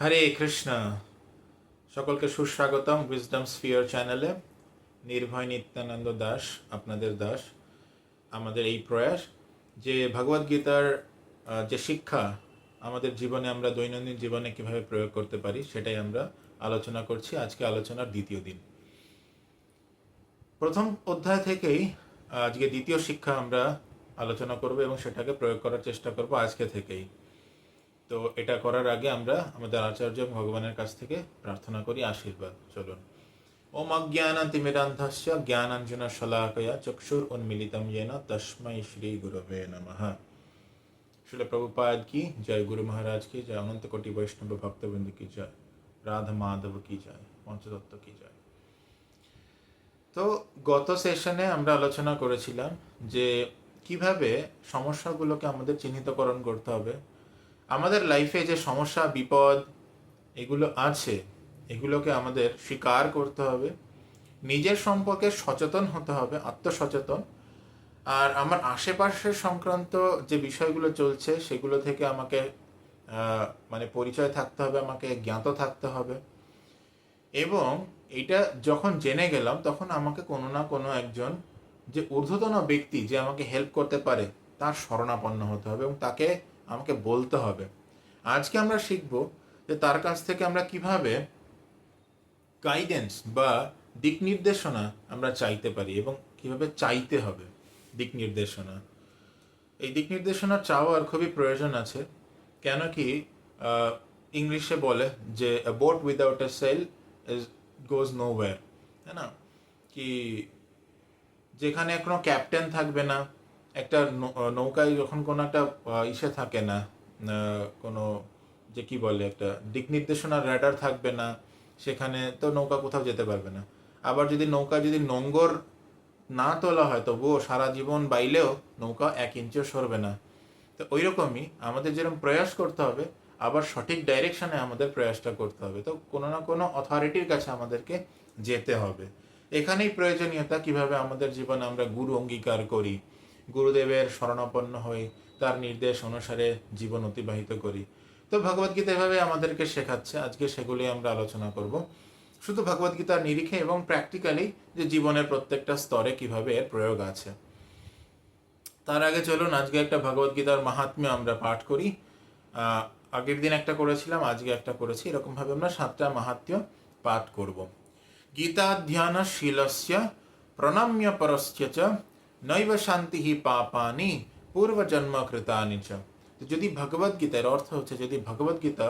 হরে কৃষ্ণ। সকলকে সুস্বাগতম wisdom sphere চ্যানেলে। নির্ভয় নিত্যানন্দ দাস আপনাদের দাস। আমাদের এই প্রয়াস যে ভগবদ্গীতার যে শিক্ষা আমাদের জীবনে আমরা দৈনন্দিন জীবনে কিভাবে প্রয়োগ করতে পারি সেটাই আমরা আলোচনা করছি। আজকে আলোচনার দ্বিতীয় দিন। প্রথম অধ্যায় থেকেই আজকে দ্বিতীয় শিক্ষা আমরা আলোচনা করব এবং সেটাকে প্রয়োগ করার চেষ্টা করব আজকে থেকেই। তো এটা করার আগে আমরা আমাদের আচার্য ভগবানের কাছ থেকে প্রার্থনা করি আশীর্বাদ। চলুন। ওম অজ্ঞানাতিমিরান্ধস্য জ্ঞানাঞ্জনা শলাকয়া চক্ষুর উন্মিলিতম येन তস্मै শ্রী গুরবে নমঃ। শিল প্রভুপাদ কি জয়, গুরু মহারাজ কি জয়, অনন্ত কোটি বৈষ্ণব ভক্তবৃন্দ কি জয়, রাধা মাধব কি জয়, পঞ্চতত্ত্ব কি জয়। তো গত সেশনে আমরা আলোচনা করেছিলাম যে কিভাবে সমস্যাগুলোকে আমাদের চিহ্নিতকরণ করতে হবে। আমাদের লাইফে যে সমস্যা বিপদ এগুলো আছে, এগুলোকে আমাদের স্বীকার করতে হবে, নিজের সম্পর্কে সচেতন হতে হবে, আত্মসচেতন। আর আমার আশেপাশের সংক্রান্ত যে বিষয়গুলো চলছে সেগুলো থেকে আমাকে পরিচয় থাকতে হবে, আমাকে জ্ঞাত থাকতে হবে। এবং এইটা যখন জেনে গেলাম তখন আমাকে কোনো না কোনো একজন যে ঊর্ধ্বতন ব্যক্তি যে আমাকে হেল্প করতে পারে তার শরণাপন্ন হতে হবে এবং তাকে আমাকে বলতে হবে। আজকে আমরা শিখব যে তার কাছ থেকে আমরা কিভাবে গাইডেন্স বা দিক নির্দেশনা আমরা চাইতে পারি এবং কিভাবে চাইতে হবে দিক নির্দেশনা। এই দিক নির্দেশনা চাওয়ার খুবই প্রয়োজন আছে। কেন কি ইংলিশে বলে যে a boat without a sail is goes nowhere, তাই না? কি যেখানে কোনো ক্যাপ্টেন থাকবে না, একটা নৌকায় যখন কোনো একটা ইসে থাকে না, কোনো যে কি বলে একটা দিক নির্দেশনার র্যাডার থাকবে না, সেখানে তো নৌকা কোথাও যেতে পারবে না। আবার যদি নৌকা যদি নোঙ্গর না তোলা হয় তবুও সারা জীবন বাইলেও নৌকা 1 ইঞ্চিও সরবে না। তো ওই রকমই আমাদের যেরকম প্রয়াস করতে হবে, আবার সঠিক ডাইরেকশনে আমাদের প্রয়াসটা করতে হবে। তো কোনো না কোনো অথরিটির কাছে আমাদেরকে যেতে হবে। এখানেই প্রয়োজনীয়তা কিভাবে আমাদের জীবনে আমরা গুরু অঙ্গীকার করি, গুরুদেবের শরণাপন্ন হই, তার নির্দেশ অনুসারে জীবন অতিবাহিত করি। তো ভগবদ্গীতা এভাবে আমাদেরকে শেখাচ্ছে। আজকে সেগুলি আমরা আলোচনা করব, শুধু ভগবদ্গীতার নিরিখে এবং প্র্যাকটিক্যালি যে জীবনের প্রত্যেকটা স্তরে কিভাবে এর প্রয়োগ আছে। তার আগে চলুন আজকে একটা ভগবদ্গীতার মাহাত্ম্য আমরা পাঠ করি। আগের দিন একটা করেছিলাম, আজকে একটা করেছি। এরকমভাবে আমরা 7টা মাহাত্ম্য পাঠ করব। গীতাধ্যানশীলস্য প্রণম্য পরস্য চ নৈব শান্তি পাপানি পূর্বজন্ম কৃতানি চ। যদি ভগবদ্গীতার অর্থ হচ্ছে, যদি ভগবদ্গীতা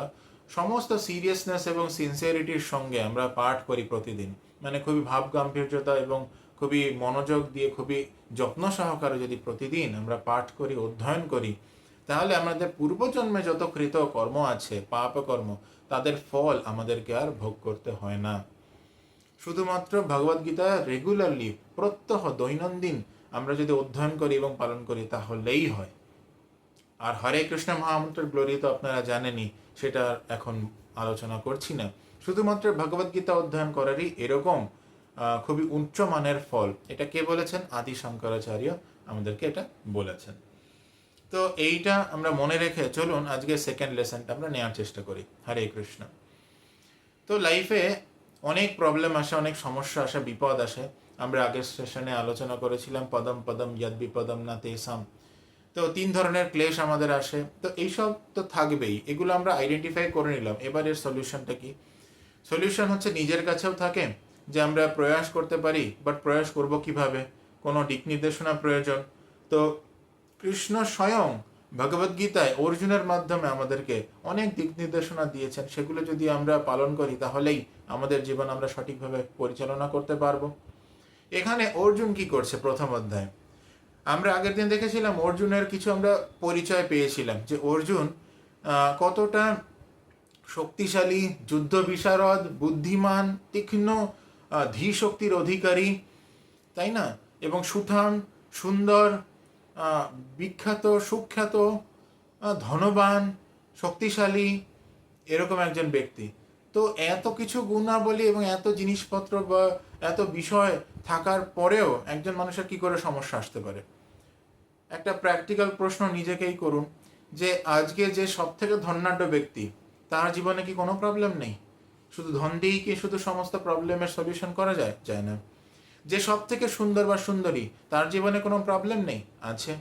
সমস্ত সিরিয়াসনেস এবং সিনসিয়ারিটির সঙ্গে আমরা পাঠ করি প্রতিদিন, মানে খুবই ভাব গাম্ভীর্যতা এবং খুবই মনোযোগ দিয়ে খুবই যত্ন সহকারে যদি প্রতিদিন আমরা পাঠ করি, অধ্যয়ন করি, তাহলে আমাদের পূর্বজন্মে যত কৃত কর্ম আছে, পাপ কর্ম, তাদের ফল আমাদেরকে আর ভোগ করতে হয় না। শুধুমাত্র ভগবদ্গীতা রেগুলারলি প্রত্যহ দৈনন্দিন আমরা যদি অধ্যয়ন করি এবং পালন করি তাহলেই হয়। আর হরে কৃষ্ণ মহামন্ত্রের গ্লোরি তো আপনারা জানেনই, সেটা এখন আলোচনা করছি না। শুধুমাত্র ভগবদ্গীতা অধ্যয়ন করারই এরকম খুবই উচ্চ মানের ফল। এটা কে বলেছেন? আদি শঙ্করাচার্য আমাদেরকে এটা বলেছেন। তো এইটা আমরা মনে রেখে চলুন আজকে সেকেন্ড লেসনটা আমরা নেওয়ার চেষ্টা করি। হরে কৃষ্ণ। তো লাইফে অনেক প্রবলেম আসে, অনেক সমস্যা আসে, বিপদ আসে। আমরা আগের সেশনে আলোচনা করেছিলাম পদম পদম ইয়দ বিপদম না তেসাম। তো 3 ধরনের ক্লেশ আমাদের আসে। তো এইসব তো থাকবেই, এগুলো আমরা আইডেন্টিফাই করে নিলাম। এবার এর সলিউশনটা কি? সলিউশন হচ্ছে নিজের কাছেও থাকে, যে আমরা প্রয়াস করতে পারি, বাট প্রয়াস করব কিভাবে? কোনো দিক নির্দেশনা প্রয়োজন। তো কৃষ্ণ স্বয়ং ভগবদ্গীতায় অর্জুনের মাধ্যমে আমাদেরকে অনেক দিক নির্দেশনা দিয়েছেন। সেগুলো যদি আমরা পালন করি তাহলেই আমাদের জীবন আমরা সঠিকভাবে পরিচালনা করতে পারবো। এখানে অর্জুন কি করছে? প্রথম অধ্যায় আমরা আগের দিন দেখেছিলাম, অর্জুনের কিছু আমরা পরিচয় পেয়েছিলাম, যে অর্জুন কতটা শক্তিশালী, যুদ্ধ বিশারদ, বুদ্ধিমান, তীক্ষ্ণ ধী শক্তির অধিকারী, তাই না? এবং সুঠাম, সুন্দর, বিখ্যাত, সুখ্যাত, ধনবান, শক্তিশালী, এরকম একজন ব্যক্তি। তো এত কিছু গুণাবলী এবং এত জিনিসপত্র বা এত বিষয় থাকার পরেও একজন মানুষের কি করে সমস্যা আসতে পারে? একটা প্র্যাকটিক্যাল প্রশ্ন নিজেকেই করুন, যে আজকে যে সব থেকে ধনাঢ্য ব্যক্তি তার জীবনে কি কোনো প্রবলেম নেই? শুধু ধন দিয়েই কি শুধু সমস্ত প্রবলেমের সলিউশন করা যায়? যায় না। যে সব থেকে সুন্দর বা সুন্দরী, তার জীবনে কোনো প্রবলেম নেই? আছে।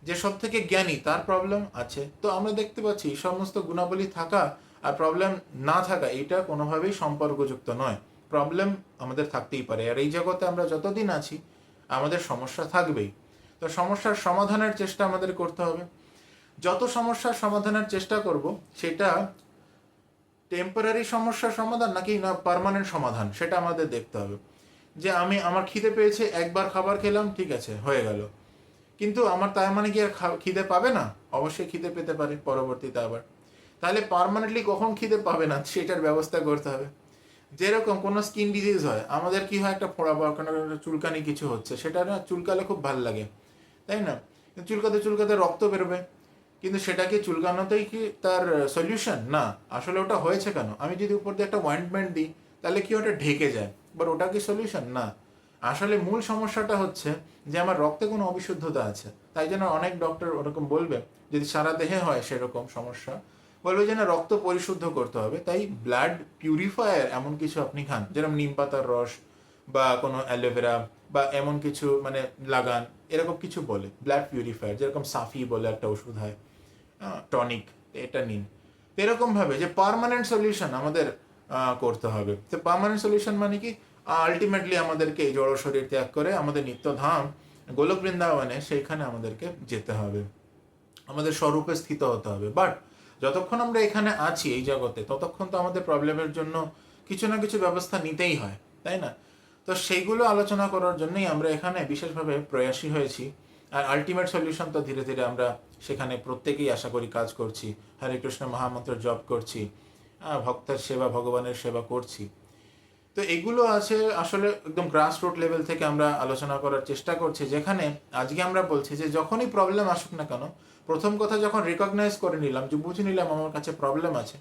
যে সব থেকে জ্ঞানী, তার প্রবলেম আছে। তো আমরা দেখতে পাচ্ছি সমস্ত গুণাবলী থাকা আর প্রবলেম না থাকা এটা কোনোভাবেই সম্পর্কযুক্ত নয়। প্রবলেম আমাদের থাকতেই পারে, আর এই জগতে আমরা যতদিন আছি আমাদের সমস্যা থাকবেই। তো সমস্যার সমাধানের চেষ্টা আমাদের করতে হবে। যত সমস্যার সমাধানের চেষ্টা করব, সেটা টেম্পোরারি সমস্যার সমাধান নাকি না পার্মানেন্ট সমাধান, সেটা আমাদের দেখতে হবে। যে আমার খিদে পেয়েছে, একবার খাবার খেলাম, ঠিক আছে, হয়ে গেল, কিন্তু আমার তার মানে কি আর খিদে পাবে না? অবশ্যই খিদে পেতে পারে পরবর্তীতে আবার। তাহলে পার্মানেন্টলি কখন খিদে পাবে না সেটার ব্যবস্থা করতে হবে। যেরকম কোনো স্কিন ডিজিজ হয়, আমাদের কি হয়, একটা ফোড়া বা কোনো চুলকানি কিছু হচ্ছে, সেটা না চুলকালে খুব ভালো লাগে, তাই না? চুলকাতে চুলকাতে রক্ত বেরোবে, কিন্তু সেটা কি চুলকানোতেই কি তার সলিউশন? না। আসলে ওটা হয়েছে কেন? আমি যদি উপর দিয়ে একটা অয়েন্টমেন্ট দিই, তাহলে কি ওটা ঢেকে যায়, বাট ওটা কি সলিউশন? না। আসলে মূল সমস্যাটা হচ্ছে যে আমার রক্তে কোনো অবিশুদ্ধতা আছে। তাই জন্য অনেক ডক্টর ওরকম বলবে, যদি সারা দেহে হয় সেরকম সমস্যা, বলবে যে না, রক্ত পরিশুদ্ধ করতে হবে, তাই ব্লাড পিউরিফায়ার এমন কিছু আপনি খান, যেরকম নিম পাতার রস বা কোনো অ্যালোভেরা বা এমন কিছু মানে লাগান, এরকম কিছু বলে ব্লাড পিউরিফায়ার। যেরকম সাফি বলে একটা ওষুধ হয়, টনিক, এটা নিন। এরকমভাবে যে পার্মানেন্ট সলিউশন আমাদের করতে হবে। তো পার্মানেন্ট সলিউশন মানে কি? আলটিমেটলি আমাদেরকে এই জড় শরীর ত্যাগ করে আমাদের নিত্যধাম গোলক বৃন্দাবনে, সেইখানে আমাদেরকে যেতে হবে, আমাদের স্বরূপে স্থিত হতে হবে। বাট যতক্ষণ আমরা এখানে আছি এই জগতে, ততক্ষণ তো আমাদের প্রবলেমের জন্য কিছু না কিছু ব্যবস্থা নিতেই হয়, তাই না? তো সেইগুলো আলোচনা করার জন্যই আমরা এখানে বিশেষভাবে প্রয়াসী হয়েছি। আর আলটিমেট সলিউশন তো ধীরে ধীরে আমরা সেখানে প্রত্যেকেই আশা করি কাজ করছি, হরে কৃষ্ণ মহামন্ত্র জপ করছি, ভক্তের সেবা, ভগবানের সেবা করছি। তো এগুলো আছে আসলে একদম গ্রাস রুট লেভেল থেকে আমরা আলোচনা করার চেষ্টা করছি, যেখানে আজকে আমরা বলছি যে যখনই প্রবলেম আসুক না কেন, প্রথম কথা যখন রিকগনাইজ করে নিলাম, যে বুঝে নিলাম আমার কাছে প্রবলেম আছে,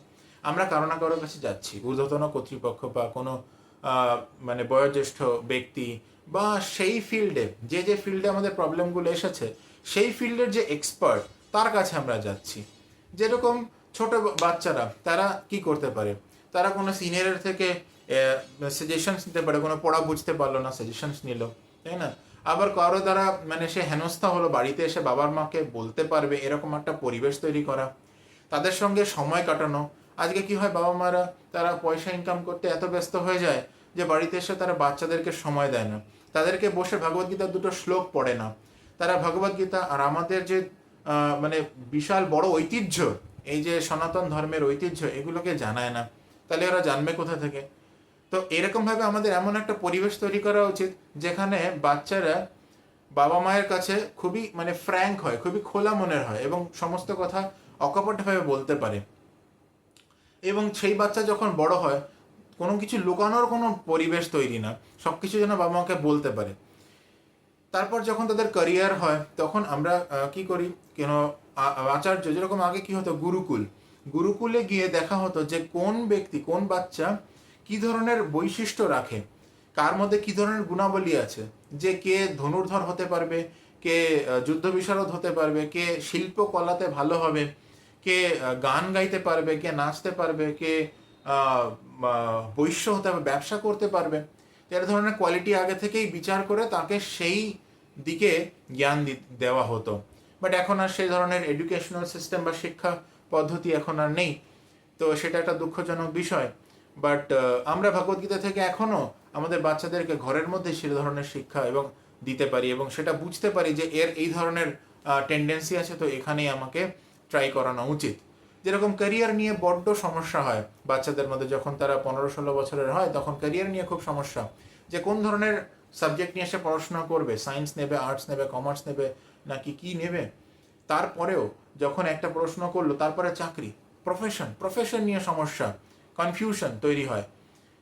আমরা কারো না কারোর কাছে যাচ্ছি, ঊর্ধ্বতন কর্তৃপক্ষ বা কোনো মানে বয়োজ্যেষ্ঠ ব্যক্তি, বা সেই ফিল্ডে যে ফিল্ডে আমাদের প্রবলেমগুলো এসেছে, সেই ফিল্ডের যে এক্সপার্ট, তার কাছে আমরা যাচ্ছি। যেরকম ছোট বাচ্চারা, তারা কি করতে পারে? তারা কোনো সিনিয়রের থেকে সাজেশনস নিতে পারে, কোনো পড়া বুঝতে পারলো না, সাজেশনস নিল, তাই না? আবার কারো দ্বারা মানে সে হেনস্থা হলো, বাড়িতে এসে বাবার মাকে বলতে পারবে, এরকম একটা পরিবেশ তৈরি করা, তাদের সঙ্গে সময় কাটানো। আজকে কি হয়, বাবা মারা তারা পয়সা ইনকাম করতে এত ব্যস্ত হয়ে যায় যে বাড়িতে এসে তারা বাচ্চাদেরকে সময় দেয় না, তাদেরকে বসে ভগবদ্গীতার দুটো শ্লোক পড়ে না। তারা ভগবদ্গীতা আর আমাদের যে মানে বিশাল বড় ঐতিহ্য, এই যে সনাতন ধর্মের ঐতিহ্য, এগুলোকে জানায় না। তাহলে ওরা জানবে কোথা থেকে? তো এরকমভাবে আমাদের এমন একটা পরিবেশ তৈরি করা উচিত, যেখানে বাচ্চারা বাবা মায়ের কাছে খুবই মানে ফ্র্যাঙ্ক হয়, খুবই খোলা মনের হয়, এবং সমস্ত কথা অকপটভাবে বলতে পারে। এবং সেই বাচ্চা যখন বড় হয়, কোনো কিছু লুকানোর কোনো পরিবেশ তৈরি না, সব কিছু যেন বাবা মাকে বলতে পারে। তারপর যখন তাদের ক্যারিয়ার হয়, তখন আমরা কি করি, কেন আচার্য, যেরকম আগে কি হতো, গুরুকুলে গিয়ে দেখা হতো যে কোন ব্যক্তি, কোন বাচ্চা কি ধরনের বৈশিষ্ট্য রাখে, কার মধ্যে কি ধরনের গুণাবলী আছে, যে কে ধনুর্ধর হতে পারবে, কে যুদ্ধ বিশারদ হতে পারবে, কে শিল্পকলাতে ভালো হবে, কে গান গাইতে পারবে, কে নাচতে পারবে, কে বৈশ্য হতে হবে, ব্যবসা করতে পারবে। এর ধরনের কোয়ালিটি আগে থেকেই বিচার করে তাকে সেই দিকে জ্ঞান দেওয়া হতো। বাট এখন আর সেই ধরনের এডুকেশনাল সিস্টেম বা শিক্ষা পদ্ধতি এখন আর নেই। তো সেটা একটা দুঃখজনক বিষয়। বাট আমরা ভগবদ্গীতা থেকে এখনও আমাদের বাচ্চাদেরকে ঘরের মধ্যে সে ধরনের শিক্ষা এবং দিতে পারি, এবং সেটা বুঝতে পারি যে এর এই ধরনের টেন্ডেন্সি আছে, তো এখানেই আমাকে ট্রাই করানো উচিত। যেরকম ক্যারিয়ার নিয়ে বড্ড সমস্যা হয় বাচ্চাদের মধ্যে, যখন তারা 15-16 বছরের হয়, তখন ক্যারিয়ার নিয়ে খুব সমস্যা, যে কোন ধরনের সাবজেক্ট নিয়ে সে পড়াশোনা করবে, সায়েন্স নেবে, আর্টস নেবে, কমার্স নেবে, নাকি কি নেবে। তারপরেও যখন একটা প্রশ্ন করলো, তারপরে চাকরি, প্রফেশন নিয়ে সমস্যা, কনফিউশন তৈরি হয়,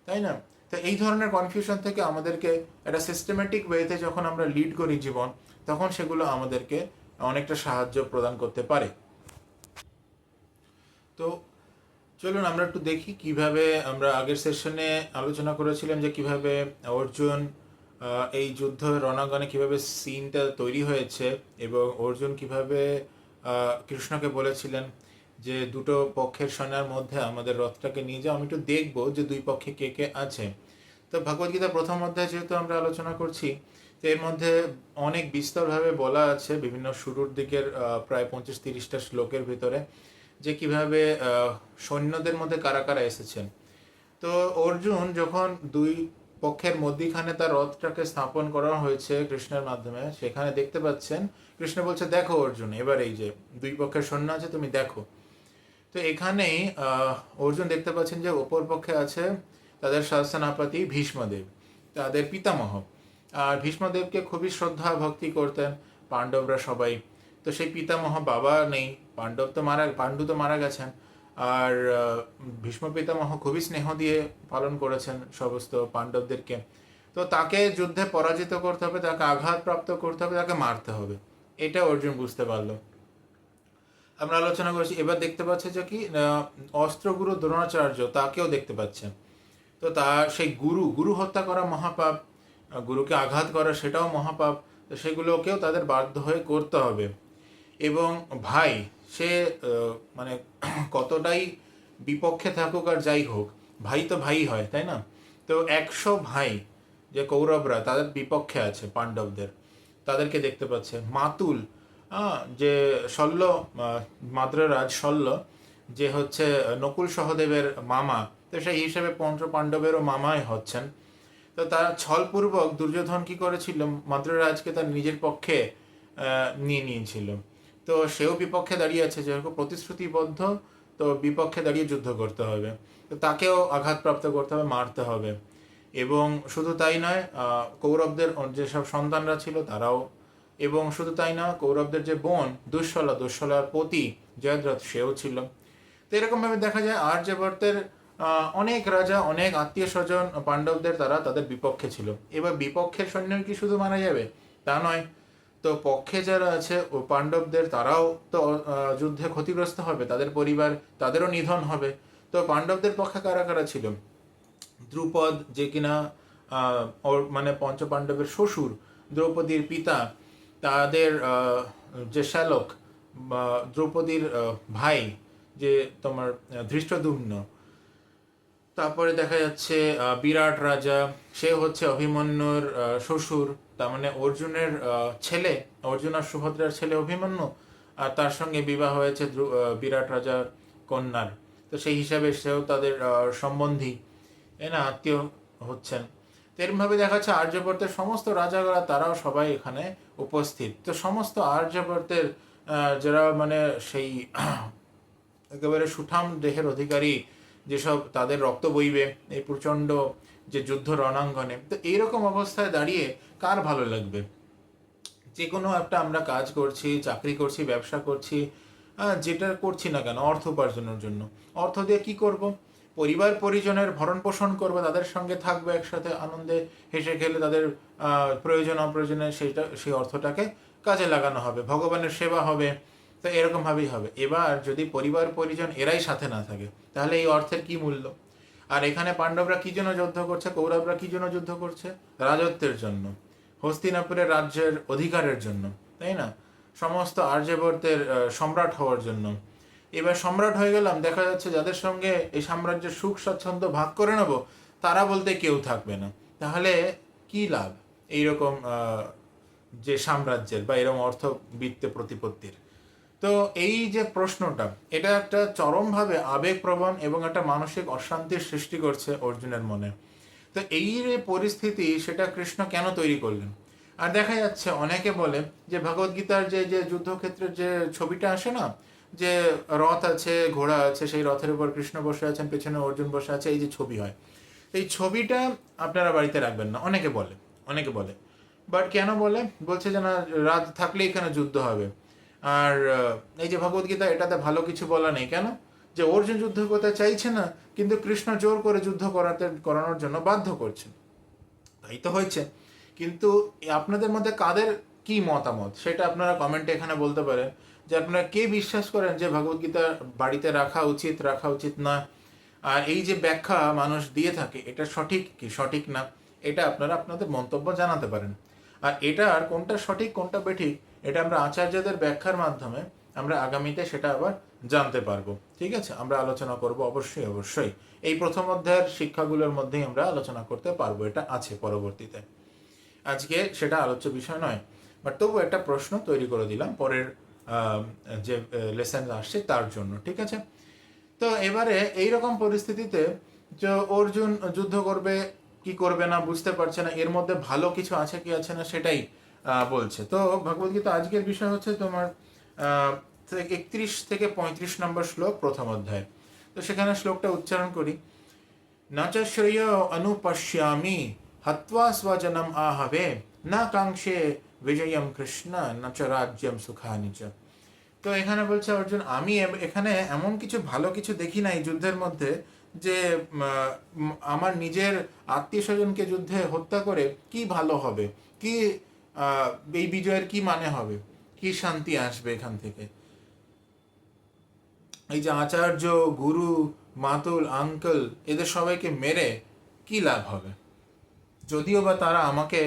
তাই না? তো এই ধরনের কনফিউশন থেকে আমাদেরকে একটা সিস্টেমেটিক ওয়েতে যখন আমরা লিড করি জীবন, তখন সেগুলো আমাদেরকে অনেকটা সাহায্য প্রদান করতে পারে। তো চলুন আমরা একটু দেখি কিভাবে, আমরা আগের সেশনে আলোচনা করেছিলাম যে কিভাবে অর্জুন এই যুদ্ধ রণাঙ্গনে কিভাবে সিনটা তৈরি হয়েছে, এবং অর্জুন কিভাবে কৃষ্ণকে বলেছিলেন যে দুটো পক্ষের সেনার মধ্যে আমাদের রথটাকে নিয়ে যাও, আমি একটু দেখবো যে দুই পক্ষে কে কে আছে। তো ভগবদ্গীতা প্রথম অধ্যায় যেহেতু আমরা আলোচনা করছি, তো এর মধ্যে অনেক বিস্তরভাবে বলা আছে বিভিন্ন শুরুর দিকের প্রায় 25-30টা শ্লোকের ভিতরে, যে কিভাবে সৈন্যদের মধ্যে কারা কারা এসেছেন। তো অর্জুন যখন দুই পক্ষের মধ্যিখানে তার রথটাকে স্থাপন করা হয়েছে কৃষ্ণের মাধ্যমে, সেখানে দেখতে পাচ্ছেন কৃষ্ণ বলছে, দেখো অর্জুন, এবার এই যে দুই পক্ষের সৈন্য আছে তুমি দেখো। তো এখানেই অর্জুন দেখতে পাচ্ছেন যে অপর পক্ষে আছে তাদের শাসনাপতি ভীষ্মদেব, তাদের পিতামহ। আর ভীষ্মদেবকে খুবই শ্রদ্ধা ভক্তি করতেন পাণ্ডবরা সবাই। তো সেই পিতামহ বাবা নেই, পাণ্ডু তো মারা গেছেন। আর ভীষ্ম পিতামহ খুবই স্নেহ দিয়ে পালন করেছেন সমস্ত পাণ্ডবদেরকে। তো তাকে যুদ্ধে পরাজিত করতে হবে, তাকে আঘাতপ্রাপ্ত করতে হবে, তাকে মারতে হবে, এটা অর্জুন বুঝতে পারলো। আমরা আলোচনা করেছি, এবার দেখতে পাচ্ছে যে কি অস্ত্রগুরু দ্রোণাচার্য তাকেও দেখতে পাচ্ছে। তো তার সেই গুরু হত্যা করা মহাপাপ, গুরুকে আঘাত করা সেটাও মহাপাপ। তো সেগুলোকেও তাদের বাধ্য হয়ে করতে হবে। এবং ভাই সে মানে কতটাই বিপক্ষে থাকুক আর যাই হোক, ভাই তো ভাই হয়, তাই না? তো 100 ভাই যে কৌরবরা তাদের বিপক্ষে আছে পাণ্ডবদের, তাদেরকে দেখতে পাচ্ছে। মাতুল যে শল্য, মাদ্ররাজ শল্য, যে হচ্ছে নকুল সহদেবের মামা, তো সেই হিসেবে পঞ্চ পাণ্ডবেরও মামাই হচ্ছেন। তো তার ছলপূর্বক দুর্যোধন কি করেছিল, মাদ্ররাজকে তার নিজের পক্ষে নিয়ে নিয়েছিল। তো সেও বিপক্ষে দাঁড়িয়ে আছে, যেরকম প্রতিশ্রুতিবদ্ধ, তো বিপক্ষে দাঁড়িয়ে যুদ্ধ করতে হবে। তো তাকেও আঘাতপ্রাপ্ত করতে হবে, মারতে হবে। এবং শুধু তাই নয়, কৌরবদের যেসব সন্তানরা ছিল তারাও, এবং শুধু তাই না, কৌরবদের যে বোন দুঃশলার পতি জয়দ্রথ, সেও ছিল। তো এরকমভাবে দেখা যায় আর্যবর্তের অনেক রাজা, অনেক আত্মীয় স্বজন পাণ্ডবদের তাদের বিপক্ষে ছিল। এবার বিপক্ষের সৈন্য কি শুধু মারা যাবে তা নয়, তো পক্ষে যারা আছে ও পাণ্ডবদের, তারাও তো যুদ্ধে ক্ষতিগ্রস্ত হবে, তাদের পরিবার, তাদেরও নিধন হবে। তো পাণ্ডবদের পক্ষে কারা কারা ছিল? দ্রুপদ, যে কিনা ওর মানে পঞ্চপাণ্ডবের শ্বশুর, দ্রৌপদীর পিতা, তাদের যে শ্যালক, দ্রৌপদীর ভাই, যে তোমার ধৃষ্টদ্যুম্ন। তারপরে দেখা যাচ্ছে বিরাট রাজা, সে হচ্ছে অভিমন্যুর শ্বশুর, তার মানে অর্জুনের ছেলে, অর্জুন আর সুভদ্রার ছেলে অভিমন্যু, আর তার সঙ্গে বিবাহ হয়েছে বিরাট রাজার কন্যার। তো সেই হিসাবে সেও তাদের সম্বন্ধী, তাই না, আত্মীয় হচ্ছেন। তো এরমভাবে দেখা যাচ্ছে আর্যবর্তের সমস্ত রাজারা তারাও সবাই এখানে উপস্থিত। তো সমস্ত আর্যবর্তের যারা মানে সেই একেবারে সুঠাম দেহের অধিকারী, যেসব তাদের রক্ত বইবে এই প্রচণ্ড যে যুদ্ধ রণাঙ্গনে, তো এইরকম অবস্থায় দাঁড়িয়ে কার ভালো লাগবে? যে কোনো একটা আমরা কাজ করছি, চাকরি করছি, ব্যবসা করছি, যেটা করছি না কেন অর্থ উপার্জনের জন্য, অর্থ দিয়ে কি করব? পরিবার পরিজনের ভরণ পোষণ করবো, তাদের সঙ্গে থাকবো একসাথে আনন্দে হেসে খেলে, তাদের প্রয়োজন অপ্রয়োজনে সেই অর্থটাকে কাজে লাগানো হবে, ভগবানের সেবা হবে। তো এরকমভাবেই হবে। এবার যদি পরিবার পরিজন এরাই সাথে না থাকে, তাহলে এই অর্থের কি মূল্য? আর এখানে পাণ্ডবরা কি জন্য যুদ্ধ করছে, কৌরবরা কি জন্য যুদ্ধ করছে? রাজত্বের জন্য, হস্তিনাপুরের রাজ্যের অধিকারের জন্য, তাই না? সমস্ত আর্যবর্তের সম্রাট হওয়ার জন্য। এবার সম্রাট হয়ে গেলাম, দেখা যাচ্ছে যাদের সঙ্গে এই সাম্রাজ্যের সুখ স্বাচ্ছন্দ্য ভাগ করে নেব, তারা বলতে কেউ থাকবে না। তাহলে কি লাভ এইরকম যে সাম্রাজ্যের বা এরকম অর্থবিত্তে প্রতিপত্তির? তো এই যে প্রশ্নটা, এটা একটা চরমভাবে আবেগপ্রবণ এবং একটা মানসিক অশান্তির সৃষ্টি করছে অর্জুনের মনে। তো এই যে পরিস্থিতি, সেটা কৃষ্ণ কেন তৈরি করলেন? আর দেখা যাচ্ছে অনেকে বলে যে ভগবদ্গীতার যে যে যুদ্ধক্ষেত্রের যে ছবিটা আসে না, যে রথ আছে, ঘোড়া আছে, সেই রথের উপর কৃষ্ণ বসে আছেন, পেছনে অর্জুন বসে আছে, এই যে ছবি হয়, এই ছবিটা আপনারা বাড়িতে রাখবেন না, অনেকে বলে। বাট কেন বলে? বলছে যে না, রাত থাকলে এখানে যুদ্ধ হবে। আর এই যে ভগবদ্গীতা, এটাতে ভালো কিছু বলা নেই। কেন? যে অর্জুন যুদ্ধ করতে চাইছে না, কিন্তু কৃষ্ণ জোর করে যুদ্ধ করানোর জন্য বাধ্য করছেন। তাই তো হয়েছে। কিন্তু আপনাদের মধ্যে কাদের কি মতামত, সেটা আপনারা কমেন্টে এখানে বলতে পারেন, যে আপনারা কে বিশ্বাস করেন যে ভগবদ্গীতা বাড়িতে রাখা উচিত না। আর এই যে ব্যাখ্যা মানুষ দিয়ে থাকে, এটা সঠিক কি সঠিক না, এটা আপনারা আপনাদের মন্তব্য জানাতে পারেন। আর এটা কোনটা সঠিক কোনটা বেঠিক, এটা আমরা আচার্যদের ব্যাখ্যার মাধ্যমে আমরা আগামীতে সেটা আবার জানতে পারবো। ঠিক আছে, আমরা আলোচনা করব অবশ্যই অবশ্যই। এই প্রথম অধ্যায়ের শিক্ষাগুলোর মধ্যেই আমরা আলোচনা করতে পারবো, এটা আছে পরবর্তীতে। আজকে সেটা আলোচ্য বিষয় নয়, বাট তবু একটা প্রশ্ন তৈরি করে দিলাম পরের যে লেসন আসছে তার জন্য। ঠিক আছে, তো এবারে এইরকম পরিস্থিতিতে যে অর্জুন যুদ্ধ করবে কি করবে না বুঝতে পারছে না, এর মধ্যে ভালো কিছু আছে কি আছে না সেটাই বলছে। তো ভগবদ্গীতা আজকের বিষয় হচ্ছে তোমার 31 থেকে 35 নম্বর শ্লোক, প্রথম অধ্যায়। তো সেখানে শ্লোকটা উচ্চারণ করি। न च श्रेय अनुपश्यामि हत्वा स्वजनम आहवे न कांक्षे विजयम কৃষ্ণ न च রাজ্যম সুখানি চ। তো এখানে বলছে অর্জুন, আমি এখানে এমন কিছু ভালো কিছু দেখি নাই যুদ্ধের মধ্যে, যে আমার নিজের আত্মীয় স্বজনকে যুদ্ধে হত্যা করে কি ভালো হবে, কি এই বিজয়ের কি মানে হবে, কি শান্তি আসবে এখান থেকে। এই যে আচার্য, গুরু, মাতুল, আঙ্কেল, এদের সবাইকে মেরে কি লাভ হবে? যদিও বা তারা আমাকে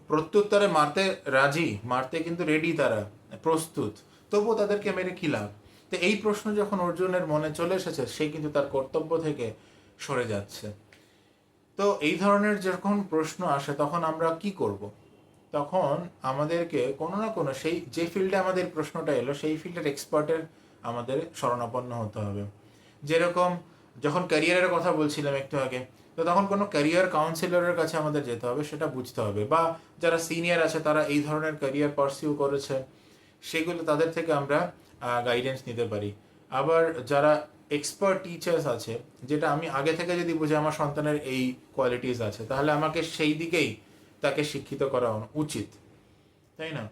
প্রত্যুত্তরে মারতে রাজি, মারতে কিন্তু রেডি, তারা প্রস্তুত, তবুও তাদেরকে মেরে কি লাভ? তো এই প্রশ্ন যখন অর্জুনের মনে চলে এসেছে, সে কিন্তু তার কর্তব্য থেকে সরে যাচ্ছে। তো এই ধরনের যখন প্রশ্ন আসে তখন আমরা কি করব? তখন আমাদেরকে কোনো না কোনো, সেই যে ফিল্ডে আমাদের প্রশ্নটা এলো সেই ফিল্ডের এক্সপার্টের আমাদের শরণাপন্ন হতে হবে। যেরকম যখন ক্যারিয়ারের কথা বলছিলাম একটু আগে, তো তখন কোনো ক্যারিয়ার কাউন্সিলরের কাছে আমাদের যেতে হবে, সেটা বুঝতে হবে। বা যারা সিনিয়র আছে, তারা এই ধরনের ক্যারিয়ার পারসিউ করেছে, সেগুলো তাদের থেকে আমরা গাইডেন্স নিতে পারি। আবার যারা এক্সপার্ট টিচার্স আছে, যেটা আমি আগে থেকে যদি বুঝি আমার সন্তানের এই কোয়ালিটিস আছে, তাহলে আমাকে সেই দিকেই তাকে শিক্ষিত করা উচিত, তাই না?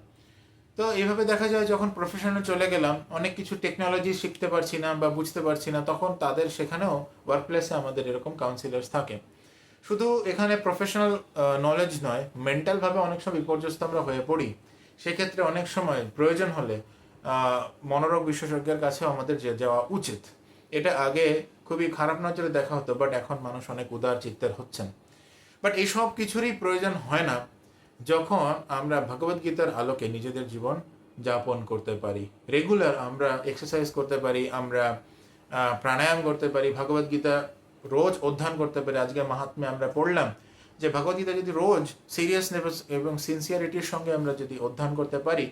তো এইভাবে দেখা যায় যখন প্রফেশনে চলে গেলাম, অনেক কিছু টেকনোলজি শিখতে পারছি না বা বুঝতে পারছি না, তখন তাদের সেখানেও ওয়ার্ক প্লেসে আমাদের এরকম কাউন্সিলার্স থাকে। শুধু এখানে প্রফেশনাল নলেজ নয়, মেন্টালভাবে অনেক সময় বিপর্যস্ত আমরা হয়ে পড়ি। সেক্ষেত্রে অনেক সময় প্রয়োজন হলে মনোরোগ বিশেষজ্ঞের কাছেও আমাদের যাওয়া উচিত। এটা আগে খুবই খারাপ নজরে দেখা হতো, বাট এখন মানুষ অনেক উদার চিত্তের হচ্ছেন। বাট এই সব কিছুরই প্রয়োজন হয় না যখন আমরা ভগবদ্গীতার আলোকে নিজেদের জীবন যাপন করতে পারি। রেগুলার আমরা এক্সারসাইজ করতে পারি, আমরা প্রাণায়াম করতে পারি, ভগবদ্গীতা রোজ অধ্যয়ন করতে পারি। আজকে মাহাত্ম্যে আমরা পড়লাম যে ভগবদ্গীতা যদি রোজ সিরিয়াসনেস এবং সিনসিয়ারিটির সঙ্গে আমরা যদি অধ্যয়ন করতে পারি,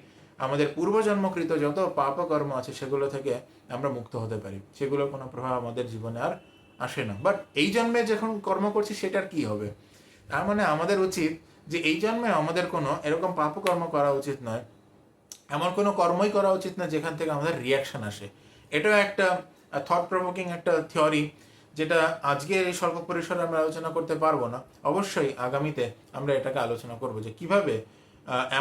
আমাদের পূর্বজন্মকৃত যত পাপকর্ম আছে সেগুলো থেকে আমরা মুক্ত হতে পারি, সেগুলোর কোনো প্রভাব আমাদের জীবনে আর আসে না। বাট এই জন্মে যখন কর্ম করছি সেটার কি হবে? তার মানে আমাদের উচিত যে এই জন্মে আমাদের কোনো এরকম পাপকর্ম করা উচিত নয়, এমন কোনো কর্মই করা উচিত না যেখান থেকে আমাদের রিয়াকশন আসে। এটাও একটা থট প্রভোকিং একটা থিওরি, যেটা আজকের এই স্বল্প পরিসরে আমরা আলোচনা করতে পারবো না। অবশ্যই আগামীতে আমরা এটাকে আলোচনা করব যে কিভাবে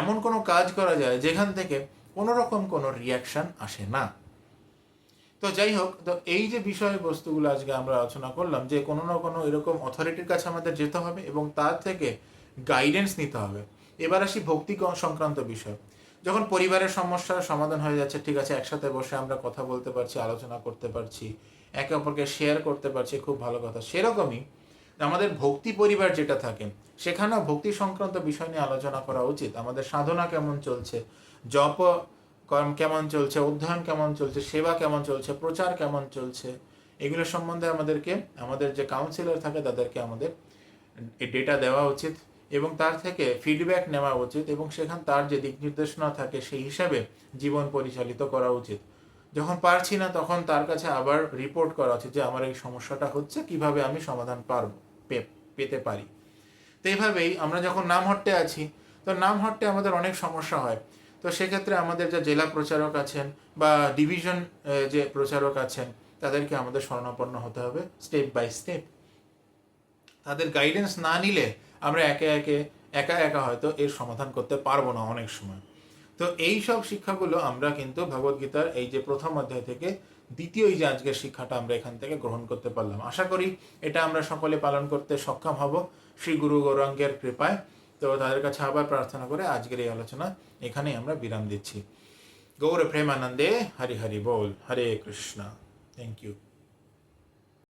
এমন কোনো কাজ করা যায় যেখান থেকে কোনো রকম কোনো রিয়াকশন আসে না। তো যাই হোক, তো এই যে বিষয়বস্তুগুলো আজকে আমরা আলোচনা করলাম, যে কোনো না কোনো এরকম অথরিটির কাছে আমাদের যেতে হবে এবং তার থেকে গাইডেন্স নিতে হবে। এবার আসি ভক্তি সংক্রান্ত বিষয়। যখন পরিবারের সমস্যার সমাধান হয়ে যাচ্ছে, ঠিক আছে, একসাথে বসে আমরা কথা বলতে পারছি, আলোচনা করতে পারছি, একে অপরকে শেয়ার করতে পারছি, খুব ভালো কথা। সেরকমই আমাদের ভক্তি পরিবার যেটা থাকে, সেখানেও ভক্তি সংক্রান্ত বিষয় নিয়ে আলোচনা করা উচিত। আমাদের সাধনা কেমন চলছে, জপ কর্ম কেমন চলছে, অধ্যয়ন কেমন চলছে, সেবা কেমন চলছে, প্রচার কেমন চলছে, এগুলো সম্বন্ধে আমাদেরকে, আমাদের যে কাউন্সিলর থাকে তাদেরকে আমাদের ডেটা দেওয়া উচিত এবং তার থেকে ফিডব্যাক নেওয়া উচিত এবং সেখান তার যে দিক নির্দেশনা থাকে সেই হিসাবে জীবন পরিচালিত করা উচিত। যখন পারছি না তখন তার কাছে আবার রিপোর্ট করা উচিত যে আমার এই সমস্যাটা হচ্ছে, কিভাবে আমি সমাধান পেতে পারি। তো এইভাবেই আমরা যখন নামহট্টে আছি, তো নামহট্টে আমাদের অনেক সমস্যা হয়। তো সেক্ষেত্রে আমাদের যে জেলা প্রচারক আছেন বা ডিভিশন যে প্রচারক আছেন, তাদেরকে আমাদের শরণাপন্ন হতে হবে স্টেপ বাই স্টেপ। তাদের গাইডেন্স না নিলে আমরা একা একা হয়তো এর সমাধান করতে পারবো না অনেক সময়। তো এই সব শিক্ষাগুলো আমরা কিন্তু ভগবদ্গীতার এই যে প্রথম অধ্যায় থেকে দ্বিতীয় এই যে আজকের শিক্ষাটা আমরা এখান থেকে গ্রহণ করতে পারলাম। আশা করি এটা আমরা সকলে পালন করতে সক্ষম হব শ্রী গুরু গৌরাঙ্গের কৃপায়। তো তাদের কাছে আবার প্রার্থনা করে আজকের এই আলোচনা এখানেই আমরা বিরাম দিচ্ছি। গৌর প্রেমানন্দে হরি হরি বল। হরে কৃষ্ণ। Thank you.